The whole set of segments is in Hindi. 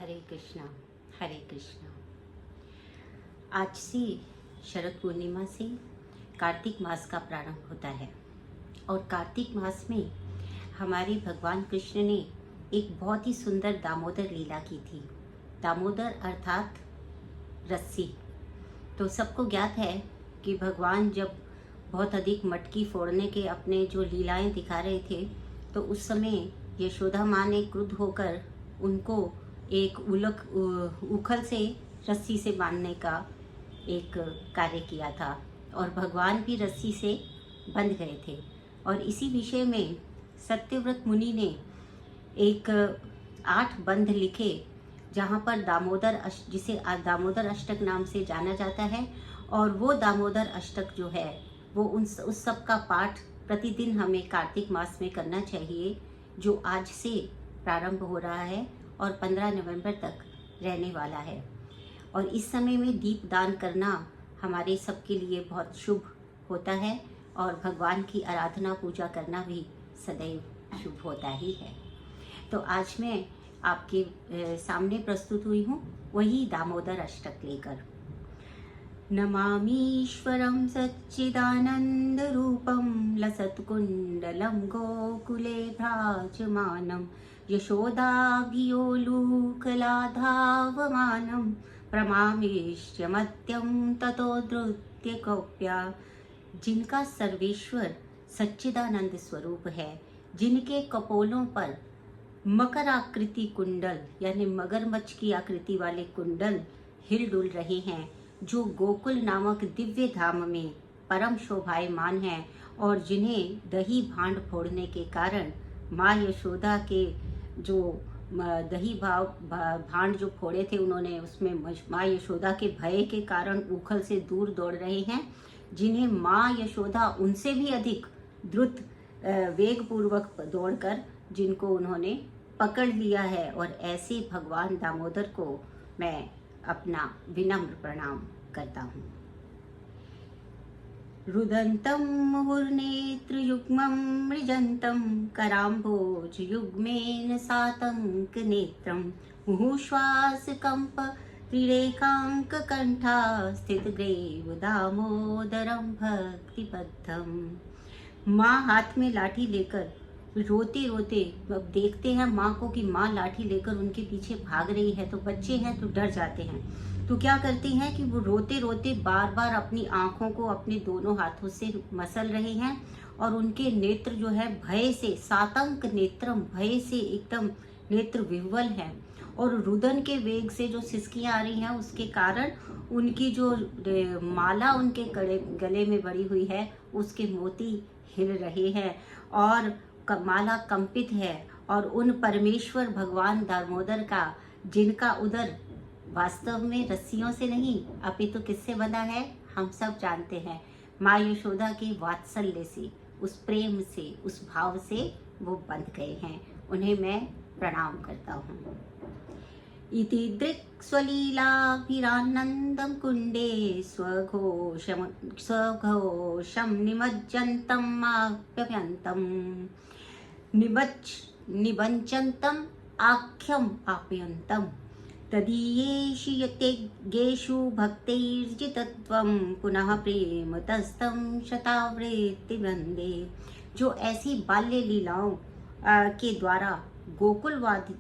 हरे कृष्णा हरे कृष्णा। आज से शरद पूर्णिमा से कार्तिक मास का प्रारंभ होता है और कार्तिक मास में हमारे भगवान कृष्ण ने एक बहुत ही सुंदर दामोदर लीला की थी। दामोदर अर्थात रस्सी। तो सबको ज्ञात है कि भगवान जब बहुत अधिक मटकी फोड़ने के अपने जो लीलाएं दिखा रहे थे तो उस समय यशोदा माँ ने क्रुद्ध होकर उनको एक उखल से रस्सी से बांधने का एक कार्य किया था और भगवान भी रस्सी से बंध गए थे। और इसी विषय में सत्यव्रत मुनि ने एक 8 बंध लिखे जहाँ पर जिसे दामोदर अष्टक नाम से जाना जाता है। और वो दामोदर अष्टक जो है वो उस सब का पाठ प्रतिदिन हमें कार्तिक मास में करना चाहिए, जो आज से प्रारंभ हो रहा है और 15 नवंबर तक रहने वाला है। और इस समय में दीप दान करना हमारे सबके लिए बहुत शुभ होता है और भगवान की आराधना पूजा करना भी सदैव शुभ होता ही है। तो आज मैं आपके सामने प्रस्तुत हुई हूँ वही दामोदर अष्टक लेकर। नमामीश्वरं सच्चिदानन्दरूपं लसत्कुण्डलं गोकुले भ्राजमानं यशोदाभियोलूकलाधावमानं प्रमामीश्च मत्यं ततो धृत्य कौप्या। जिनका सर्वेश्वर सच्चिदानंद स्वरूप है, जिनके कपोलों पर मकर आकृति कुंडल यानी मगरमच्छ की आकृति वाले कुंडल हिलडुल रहे हैं, जो गोकुल नामक दिव्य धाम में परम शोभायमान हैं और जिन्हें दही भांड फोड़ने के कारण माँ यशोदा के जो दही भांड जो फोड़े थे उन्होंने उसमें माँ यशोदा के भय के कारण उखल से दूर दौड़ रहे हैं, जिन्हें माँ यशोदा उनसे भी अधिक द्रुत वेग पूर्वक दौड़कर जिनको उन्होंने पकड़ लिया है। और ऐसे भगवान दामोदर को मैं अपना विनम्र प्रणाम करता हूँ। रुदन्तं मुहुर्नेत्रयुग्मं मृजन्तं कराम्भोजयुग्मेन सातङ्कनेत्रं मुहुश्वासकम्प त्रिरेखाङ्ककण्ठा स्थितग्रीव दामोदरं भक्तिबद्धं। माँ हाथ में लाठी लेकर रोते रोते, अब देखते हैं माँ को कि माँ लाठी लेकर उनके पीछे भाग रही है, तो बच्चे हैं तो डर जाते हैं। तो क्या करते हैं कि वो रोते रोते बार बार अपनी आँखों को अपने दोनों हाथों से मसल रहे हैं और उनके नेत्र जो है भय से, सातंक नेत्रम, भय से एकदम नेत्र विह्वल है। और रुदन के वेग से जो सिसकियाँ आ रही हैं उसके कारण उनकी जो माला उनके गले में बड़ी हुई है उसके मोती हिल रहे हैं और माला कंपित है। और उन परमेश्वर भगवान दामोदर का, जिनका उदर वास्तव में रस्सियों से नहीं अपितु किससे बंधा है, हम सब जानते हैं, माँ यशोदा के वात्सल्य से, उस प्रेम से, उस भाव से वो बंध गए हैं। उन्हें मैं प्रणाम करता हूँ। इति दृक् स्वलीलाभिरानन्दं कुण्डे स्वघोषं निमज्जन्तम् आप्यन्तं निबञ्चन्तम् आख्यम् आप्यन्तं तदीयेषु यतेषु भक्तैर्जितत्वं पुनः प्रेम तस्तं शतावृत्ति वन्दे। जो ऐसी बाल्य लीलाओं के द्वारा गोकुल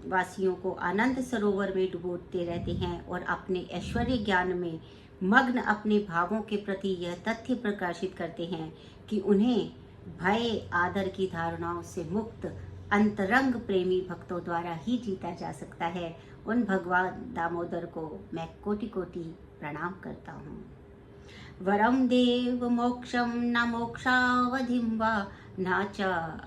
वासियों को आनंद सरोवर में डुबोते रहते हैं और अपने ऐश्वर्य ज्ञान में मग्न अपने भावों के प्रति यह तथ्य प्रकाशित करते हैं कि उन्हें भय आदर की धारणाओं से मुक्त अंतरंग प्रेमी भक्तों द्वारा ही जीता जा सकता है। उन भगवान दामोदर को मैं कोटि कोटि प्रणाम करता हूँ। वरम देव मोक्षम न मोक्षावधिं वा न च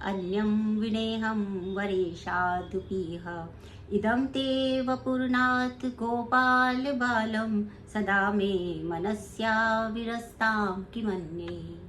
अन्यं विनेहं वरेशादुपीह इदं ते वपुर्नाथ गोपाल बालं सदा मे मनस्या विरस्तां किमन्ये।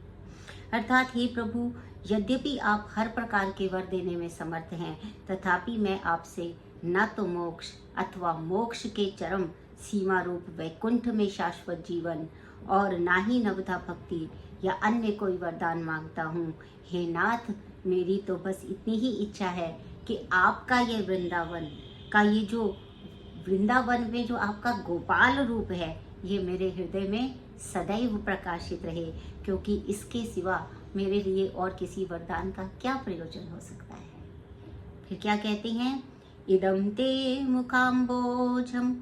अर्थात हे प्रभु, यद्यपि आप हर प्रकार के वर देने में समर्थ हैं, तथापि मैं आपसे न तो मोक्ष अथवा मोक्ष के चरम सीमा रूप वैकुंठ में शाश्वत जीवन और ना ही नवधा भक्ति या अन्य कोई वरदान मांगता हूँ। हे नाथ, मेरी तो बस इतनी ही इच्छा है कि आपका ये वृंदावन का ये जो वृंदावन में जो आपका गोपाल रूप है, ये मेरे हृदय में सदैव प्रकाशित रहे, क्योंकि इसके सिवा मेरे लिए और किसी वरदान का क्या प्रयोजन हो सकता है। फिर क्या कहते हैं, इदं ते मुखाम्बोजम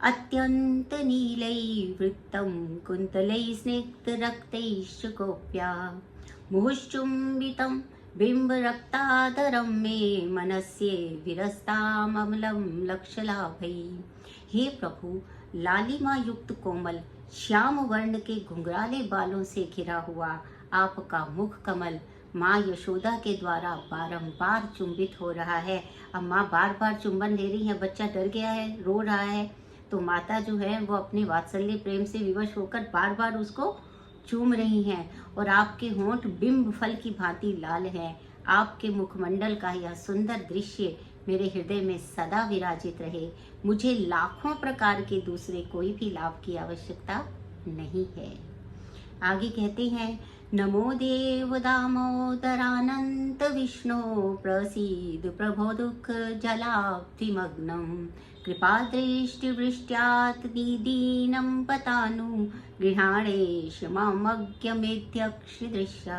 अत्यंत नीलैर्वृत्तं कुन्तलैः स्निग्धरक्तैश्च गोप्या मुहुश्चुम्बितं बिम्बरक्तादरं मे मनस्ये विरस्ताममलं लक्षलाभै। हे प्रभु, लालिमा युक्त कोमल श्याम वर्ण के घुंघराले बालों से घिरा हुआ आपका मुख कमल माँ यशोदा के द्वारा बारंबार चुंबित हो रहा है। अब माँ बार बार चुंबन ले रही है, बच्चा डर गया है, रो रहा है, तो माता जो है वो अपने वात्सल्य प्रेम से विवश होकर बार बार उसको चूम रही हैं। और आपके होंठ बिंब फल की भांति लाल हैं। आपके मुखमंडल का यह सुंदर दृश्य मेरे हृदय में सदा विराजित रहे। मुझे लाखों प्रकार के दूसरे कोई भी लाभ की आवश्यकता नहीं है। आगे कहते हैं, नमो देव दामोदरानंत विष्णु प्रसीद प्रभो दुख जलाब्धिमग्नं कृपादृष्टिवृष्ट्यात् दीनं पतानु गृहाणेश मामज्ञमेध्यक्षदृश्य।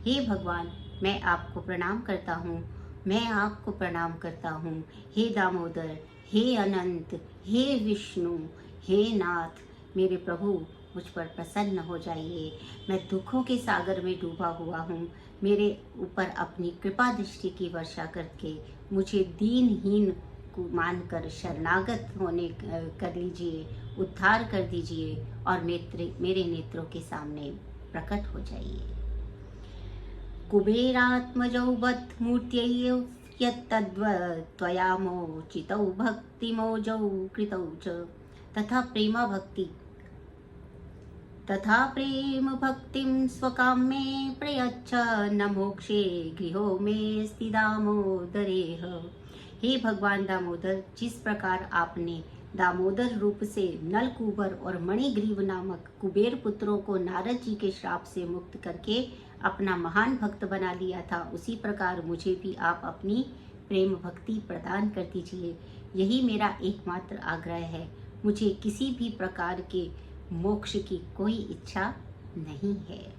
हे भगवान, मैं आपको प्रणाम करता हूँ, मैं आपको प्रणाम करता हूँ। हे दामोदर, हे अनंत, हे विष्णु, हे नाथ, मेरे प्रभु मुझ पर प्रसन्न हो जाइए। मैं दुखों के सागर में डूबा हुआ हूँ, मेरे ऊपर अपनी कृपा दृष्टि की वर्षा करके मुझे दीनहीन को मानकर शरणागत होने कर लीजिए, उद्धार कर दीजिए और मेरे नेत्रों के सामने प्रकट हो जाइए। कुबेरात्मजौ बद्ध मूर्त्यै यत्तद्वत् त्वयामोचितौ भक्तिमोजौ कृतौ च तथा प्रेम भक्तिं स्वकाम्ये प्रयच्छ न मोक्षे गृहो मेऽस्ति दामोदरेह। हे भगवान दामोदर, जिस प्रकार आपने दामोदर रूप से नलकूबर और मणिग्रीव नामक कुबेर पुत्रों को नारद जी के श्राप से मुक्त करके अपना महान भक्त बना लिया था, उसी प्रकार मुझे भी आप अपनी प्रेम भक्ति प्रदान कर दीजिए। यही मेरा एकमात्र आग्रह है। मुझे किसी भी प्रकार के मोक्ष की कोई इच्छा नहीं है।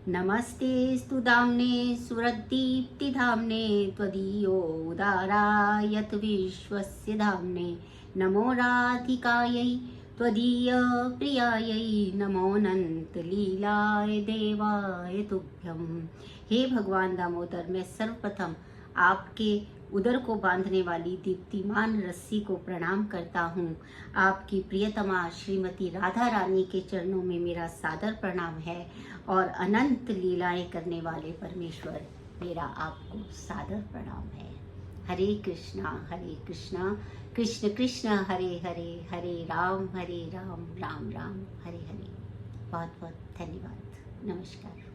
नमस्ते स्तु दाम्ने सुरदीप्ति धाम्ने त्वदीयो उदारायत विश्वस्य धाम्ने नमो राधिकायै त्वदीय प्रियायै नमोऽनंत लीलाय देवाय तुभ्यं। हे भगवान दामोदर, मैं सर्वप्रथम आपके उदर को बांधने वाली दीप्तिमान रस्सी को प्रणाम करता हूँ। आपकी प्रियतमा श्रीमती राधा रानी के चरणों में मेरा सादर प्रणाम है और अनंत लीलाएं करने वाले परमेश्वर, मेरा आपको सादर प्रणाम है। हरे कृष्णा कृष्ण कृष्ण हरे हरे, हरे राम राम राम हरे हरे। बहुत बहुत धन्यवाद। नमस्कार।